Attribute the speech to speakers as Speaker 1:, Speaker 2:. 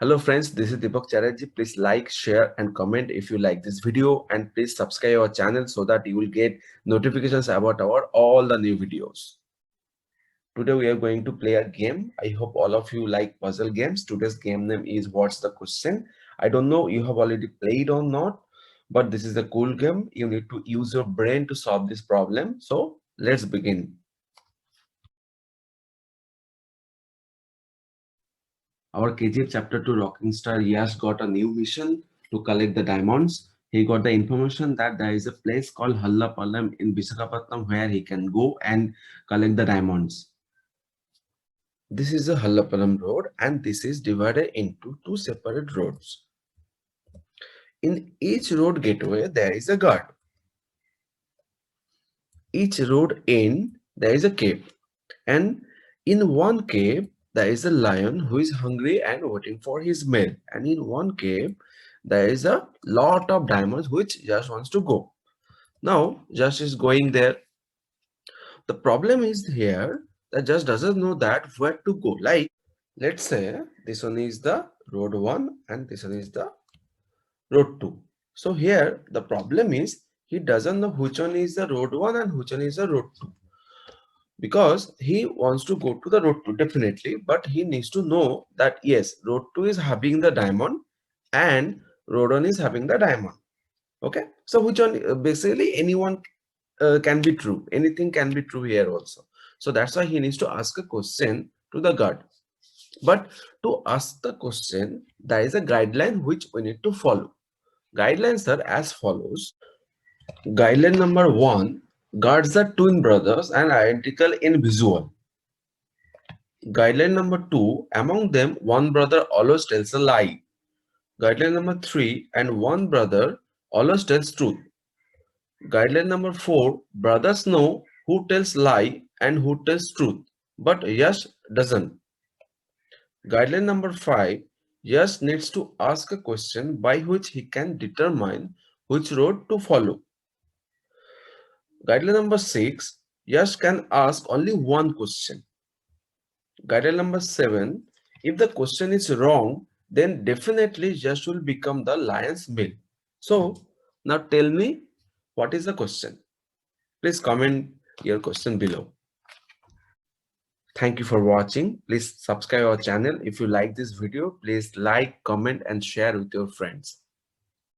Speaker 1: Hello friends, this is Deepak Chatterjee. Please like, share and comment if you like this video, and please subscribe our channel so that you will get notifications about our all the new videos. Today we are going to play a game. I hope all of you like puzzle games. Today's game name is What's the Question? I don't know you have already played or not, but this is a cool game. You need to use your brain to solve this problem. So let's begin. Our KGF chapter 2 rocking star Yash got a new mission to collect the diamonds. He got the information that there is a place called Hallapalam in Visakhapatnam where he can go and collect the diamonds. This is a Hallapalam road and this is divided into two separate roads. In each road gateway there is a guard. Each road end there is a cave, and in one cave there is a lion who is hungry and waiting for his meal, and in one cave there is a lot of diamonds which Josh wants to go. Now Josh is going there. The problem is here that Josh doesn't know that where to go. Like, let's say this one is the road 1 and this one is the road 2. So here the problem is he doesn't know which one is the road 1 and which one is the road 2, because he wants to go to the road 2 definitely, but he needs to know that yes, road 2 is having the diamond and road 1 is having the diamond. Okay, so which one, basically anyone can be true, anything can be true here also. So that's why he needs to ask a question to the guard. But to ask the question, there is a guideline which we need to follow. Guidelines are as follows. Guideline number 1: guards are twin brothers and identical in visual. Guideline number 2: among them one brother always tells a lie. Guideline number 3: and one brother always tells truth. Guideline number 4: brothers know who tells lie and who tells truth, but Yash doesn't. Guideline number 5: Yash needs to ask a question by which he can determine which road to follow. Guideline number 6: Yash can ask only one question. Guideline number 7: if the question is wrong, then definitely Yash will become the lion's meal. So now tell me, what is the question? Please comment your question below. Thank you for watching. Please subscribe our channel. If you like this video, please like, comment and share with your friends.